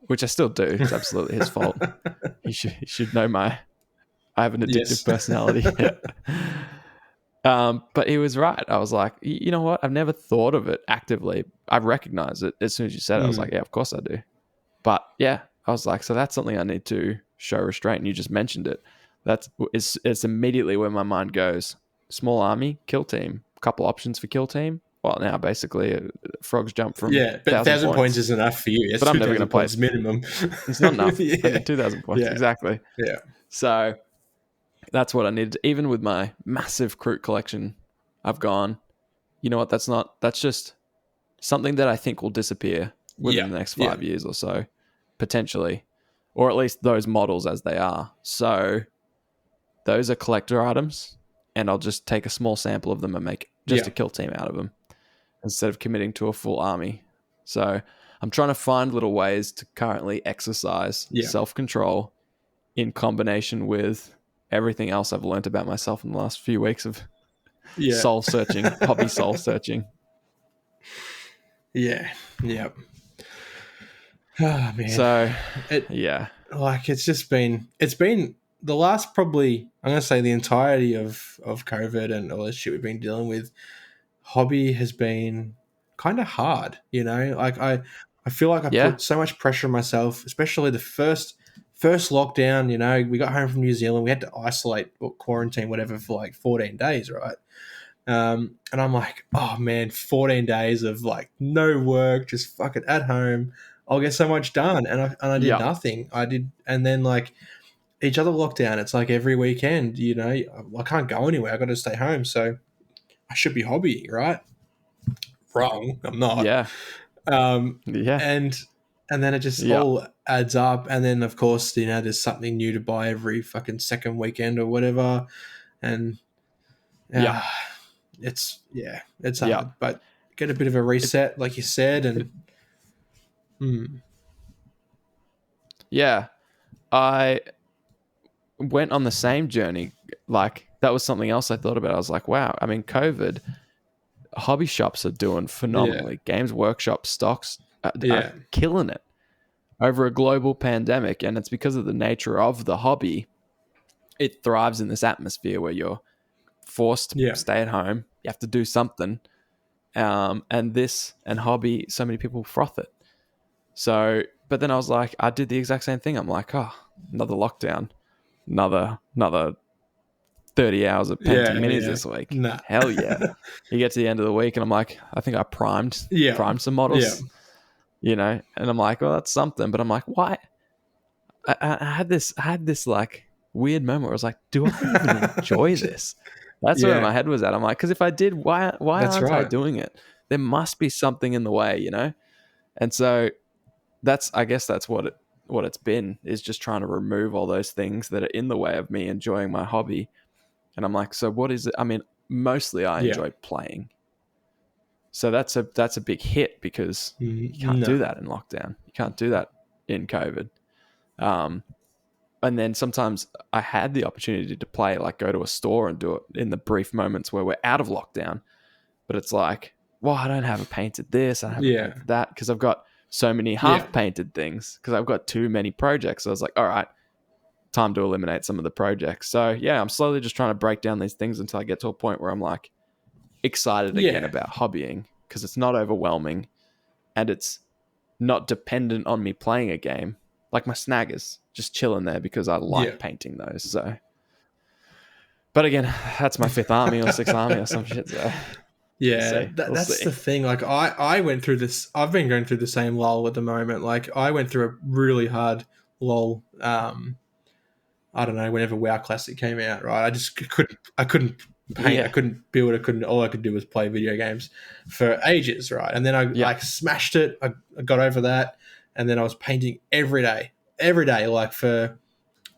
which I still do. It's absolutely his fault. He should know I have an addictive personality. But he was right. I was like, you know what? I've never thought of it actively. I recognize it as soon as you said it. I was like, yeah, of course I do. But yeah, I was like, so that's something I need to show restraint. And you just mentioned it. It's immediately where my mind goes. Small army, Kill Team. A couple options for Kill Team. Well, now basically Frogs jump from but 1,000 points is enough for you. It's but I'm never going to play minimum. It's not enough. I need 2,000 points exactly. Yeah. So that's what I needed. Even with my massive Kroot collection, I've gone, you know what? That's just something that I think will disappear within the next 5 years or so, potentially, or at least those models as they are. So those are collector items, and I'll just take a small sample of them and make just a Kill Team out of them instead of committing to a full army. So I'm trying to find little ways to currently exercise self-control in combination with everything else I've learned about myself in the last few weeks of soul searching, hobby soul searching. Yeah. Yep. Oh man. So it's been the last probably, I'm going to say the entirety of COVID and all this shit we've been dealing with. Hobby has been kind of hard, like I feel like I put so much pressure on myself, especially the first lockdown. We got home from New Zealand, we had to isolate or quarantine, whatever, for like 14 days, right? And I'm like, oh man, 14 days of like no work, just fucking at home. I'll get so much done, and I did nothing. And then like each other lockdown. It's like every weekend, you know, I can't go anywhere. I got to stay home. So I should be hobbying, right? Wrong. I'm not. Yeah. Yeah. And then it just Yeah. all adds up. And then, of course, you know, there's something new to buy every fucking second weekend or whatever. And Yeah. it's hard, Yeah. but get a bit of a reset, like you said, and Yeah. I went on the same journey. Like, that was something else I thought about. I was like, wow, I mean, COVID, hobby shops are doing phenomenally. Games Workshop stocks are killing it over a global pandemic. And it's because of the nature of the hobby. It thrives in this atmosphere where you're forced to stay at home. You have to do something. And hobby, so many people froth it. So, but then I was like, I did the exact same thing. I'm like, oh, another lockdown, another 30 hours of painting minis this week. Nah. Hell yeah. You get to the end of the week and I'm like, I think I primed some models, you know, and I'm like, well, that's something. But I'm like, why? I had this like weird moment where I was like, do I even enjoy this? That's where my head was at. I'm like, because if I did, why aren't I doing it? There must be something in the way, you know? And so I guess that's what it's been, is just trying to remove all those things that are in the way of me enjoying my hobby. And I'm like, so what is it? I mean, mostly I enjoy playing. So that's a big hit, because you can't do that in lockdown. You can't do that in COVID. And then sometimes I had the opportunity to play, like go to a store and do it in the brief moments where we're out of lockdown. But it's like, well, I don't have a painted this, I don't have a painted that, because I've got so many half-painted things, because I've got too many projects. So I was like, all right, time to eliminate some of the projects. So yeah, I'm slowly just trying to break down these things until I get to a point where I'm like excited again about hobbying, because it's not overwhelming and it's not dependent on me playing a game. Like my snaggers, just chilling there because I like painting those. So, but again, that's my fifth army or sixth army or some shit. So that's the thing. Like I went through this. I've been going through the same lull at the moment. Like I went through a really hard lull. I don't know, whenever WoW Classic came out, right? I couldn't paint, I couldn't build, all I could do was play video games for ages, right? And then I like smashed it. I got over that, and then I was painting every day, like for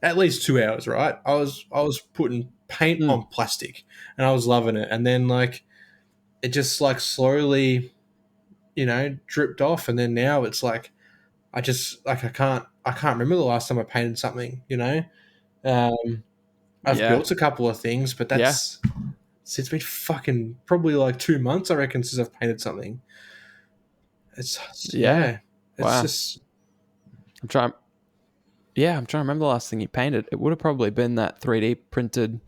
at least 2 hours, right? I was putting paint on plastic, and I was loving it. And then like it just like slowly, you know, dripped off, and then now it's like I just like I can't remember the last time I painted something, you know. I've built a couple of things, but it's been fucking probably like 2 months, I reckon, since I've painted something. It's just. I'm trying to remember the last thing you painted. It would have probably been that 3D printed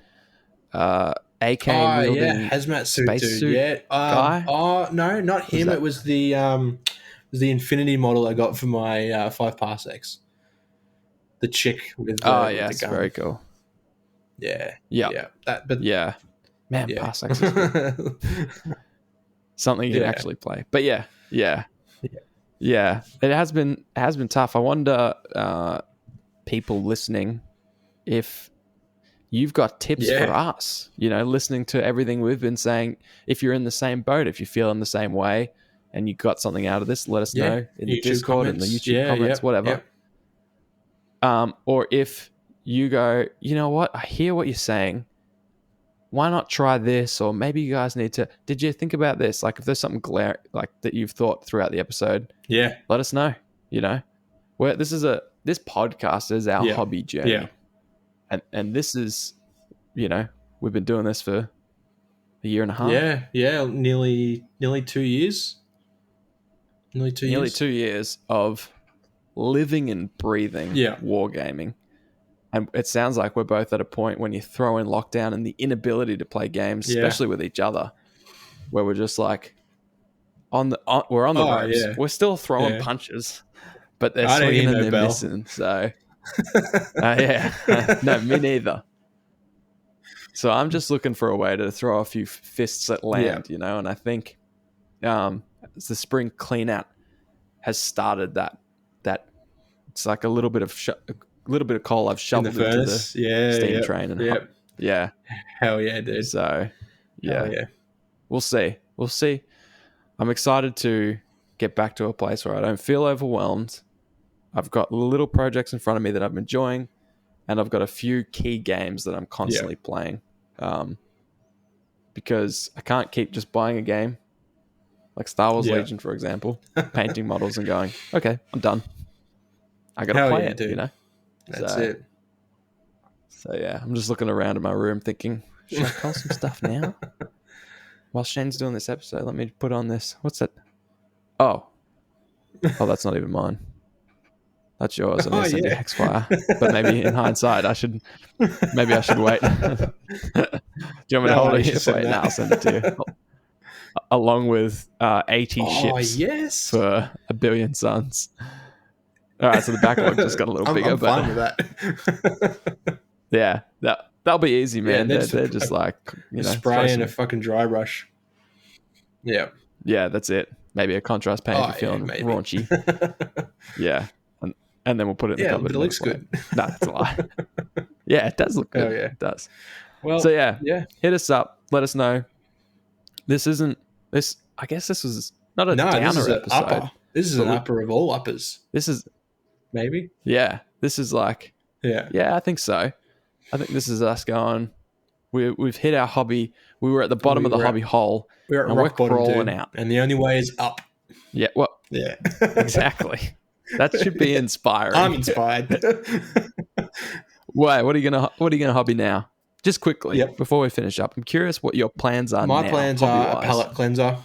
AK wielding hazmat suit space dude. Suit guy. No, not him. It was the Infinity model I got for my 5 parsecs. The chick with the with the gun. Very cool. Yeah. Man, parsecs is something you can actually play. But yeah. It has been tough. I wonder, people listening, if you've got tips for us, you know, listening to everything we've been saying. If you're in the same boat, if you're feeling the same way and you got something out of this, let us know in the Discord, in the YouTube comments, whatever. Or if you go, you know what, I hear what you're saying, why not try this? Or maybe you guys need to, did you think about this? Like if there's something like that you've thought throughout the episode, let us know. You know, this podcast is our hobby journey. And this is, you know, we've been doing this for a year and a half. Nearly 2 years. Nearly 2 years of living and breathing wargaming. And it sounds like we're both at a point when you throw in lockdown and the inability to play games, especially with each other, where we're just like we're on the ropes. Yeah. We're still throwing punches, but they're swinging and they're missing. So, no, me neither. So I'm just looking for a way to throw a few fists at land, you know. And I think the spring clean out has started that. It's like a little bit of little bit of coal I've In the shoveled into the furnace. Yeah. steam train. And yeah. Hell yeah, dude. So, yeah. Hell yeah. We'll see. We'll see. I'm excited to get back to a place where I don't feel overwhelmed. I've got little projects in front of me that I'm enjoying, and I've got a few key games that I'm constantly playing. Because I can't keep just buying a game, like Star Wars Legion, for example, painting models and going, okay, I'm done. I got to play it, dude. you know? That's it. So, yeah, I'm just looking around in my room thinking, should I call some stuff now? While Shane's doing this episode, let me put on this. What's that? Oh, that's not even mine. That's yours. I need to send you Hexfire. But maybe in hindsight, I should wait. Do you want me to hold it here? Wait, now I'll send it to you. Along with 80 ships for 1 billion suns. All right, so the backlog just got a little bigger. I'm fine with that. Yeah, that'll be easy, man. Yeah, they're just like, spray and a fucking dry brush. Yeah. Yeah, that's it. Maybe a contrast paint if you're feeling raunchy. Yeah. And then we'll put it in the cupboard. But it looks good. No, that's a lie. Yeah, it does look good. Oh, yeah. It does. Well, so yeah, hit us up. Let us know. This isn't this. I guess this was not a downer episode. Upper. This is an upper of all uppers. This is maybe. Yeah, this is like. Yeah, I think so. I think this is us going. We've hit our hobby. We were at the bottom of the hobby hole. We're at rock bottom, crawling out, and the only way is up. Yeah. Well. Yeah. Exactly. That should be inspiring. I'm inspired. Wait, what are you gonna hobby now? Just quickly before we finish up, I'm curious what your plans are. My plans are a palette cleanser.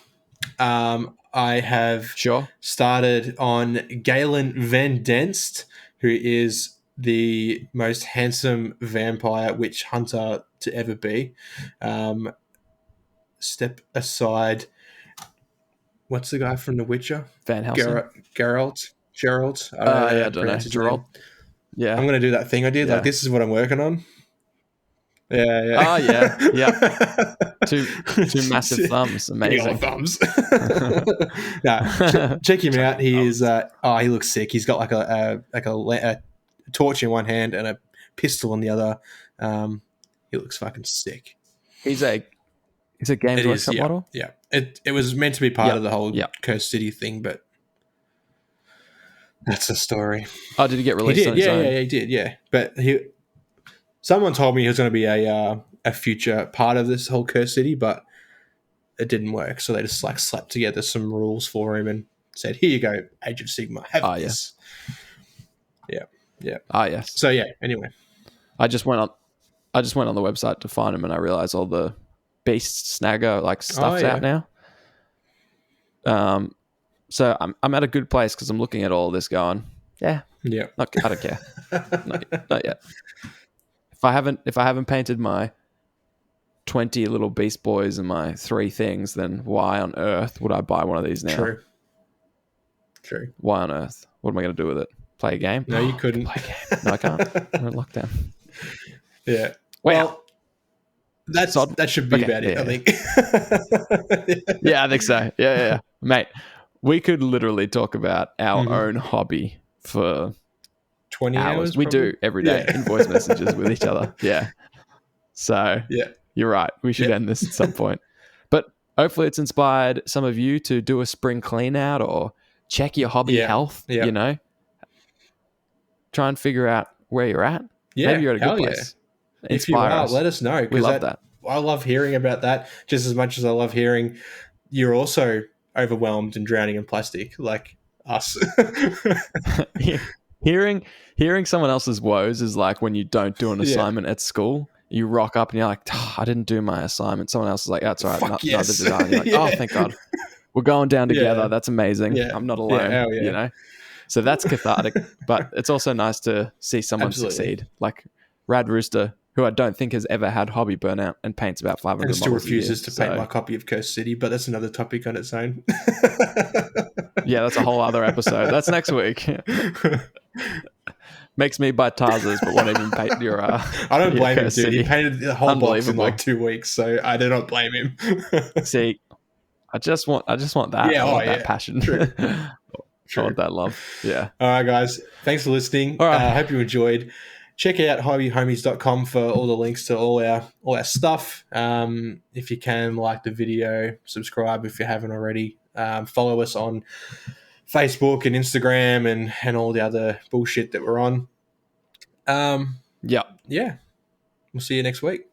I have started on Galen Van Denst, who is the most handsome vampire witch hunter to ever be. Step aside. What's the guy from The Witcher? Van Helsing. Geralt. I don't know. Geralt. Yeah. I'm going to do that thing I did. Like, this is what I'm working on. Yeah. Oh, yeah. Two massive thumbs. Amazing. Thumbs. Check him out. He is. He looks sick. He's got like a torch in one hand and a pistol in the other. He looks fucking sick. He's a Games Workshop model. Yeah. It was meant to be part of the whole Cursed City thing, but that's a story. Oh, did he get released? He did. He did. Yeah, but someone told me he was going to be a future part of this whole Cursed City, but it didn't work. So they just like slapped together some rules for him and said, "Here you go, Age of Sigmar. Have this." Yeah. Ah, yes. So anyway, I just went on the website to find him, and I realized all the Beast Snagger stuff's out now. So I'm at a good place because I'm looking at all this going, I don't care. not yet. If I haven't painted my 20 little Beast Boys and my 3 things, then why on earth would I buy one of these now? True. Why on earth? What am I going to do with it? Play a game? No, you couldn't. Play a game. No, I can't. We're in lockdown. Yeah. Well, that should be about it, I think. Yeah, I think so. Yeah. Mate, we could literally talk about our own hobby for 20 hours. We do every day in voice messages with each other. Yeah. So you're right. We should end this at some point. But hopefully it's inspired some of you to do a spring clean out or check your hobby health, Try and figure out where you're at. Yeah, maybe you're at a good place. If you are, let us know. We love that. I love hearing about that just as much as I love hearing you're also overwhelmed and drowning in plastic like us. Hearing someone else's woes is like when you don't do an assignment at school. You rock up and you're like, I didn't do my assignment. Someone else is like, that's all right. Neither did I. And you're like, oh, thank God. We're going down together. That's amazing. I'm not alone, you know? So that's cathartic, but it's also nice to see someone succeed. Like Rad Rooster, who I don't think has ever had hobby burnout and paints about 500 and still refuses to paint my copy of Cursed City, but that's another topic on its own. Yeah, that's a whole other episode. That's next week. Makes me buy Tarzas, but won't even paint your I don't blame him, dude. He painted the whole box in like 2 weeks, so I do not blame him. See, I just want that. I want that passion. True. I want that love. Yeah. All right, guys. Thanks for listening. All right. I hope you enjoyed. Check out hobbyhomies.com for all the links to all our stuff. If you can, like the video, subscribe if you haven't already. Follow us on Facebook and Instagram and all the other bullshit that we're on. Yeah. We'll see you next week.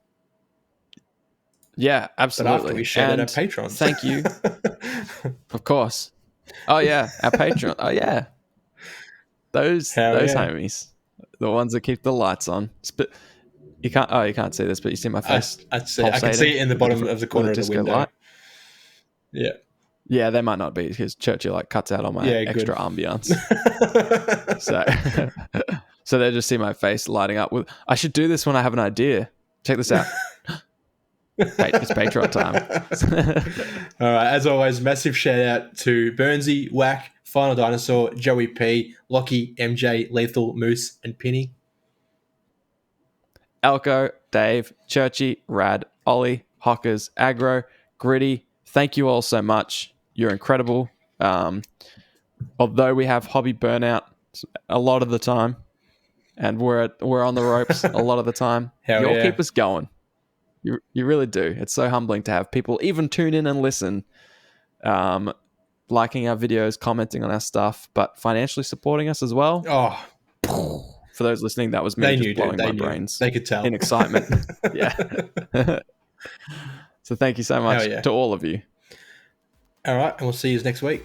Yeah, absolutely. But after we shout out our patrons. Thank you. Of course. Oh yeah, our Patreon. Oh yeah. Those homies. The ones that keep the lights on. You can't see this, but you see my face. I can see it in the bottom of the corner of the window. Light. Yeah. Yeah, they might not be because Churchy cuts out all my extra ambience. So they just see my face lighting up with. I should do this when I have an idea. Check this out. It's Patreon time. All right. As always, massive shout out to Burnsy, Whack, Final Dinosaur, Joey P, Lockie, MJ, Lethal, Moose, and Penny. Elko, Dave, Churchy, Rad, Ollie, Hockers, Aggro, Gritty. Thank you all so much. You're incredible. Although we have hobby burnout a lot of the time, and we're on the ropes a lot of the time, you all keep us going. You really do. It's so humbling to have people even tune in and listen, liking our videos, commenting on our stuff, but financially supporting us as well. Oh, for those listening, that was me just blowing my brains. They could tell in excitement. Yeah. So thank you so much to all of you. All right, and we'll see you next week.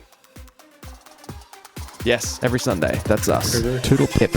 Yes, every Sunday. That's us. Toodle pip.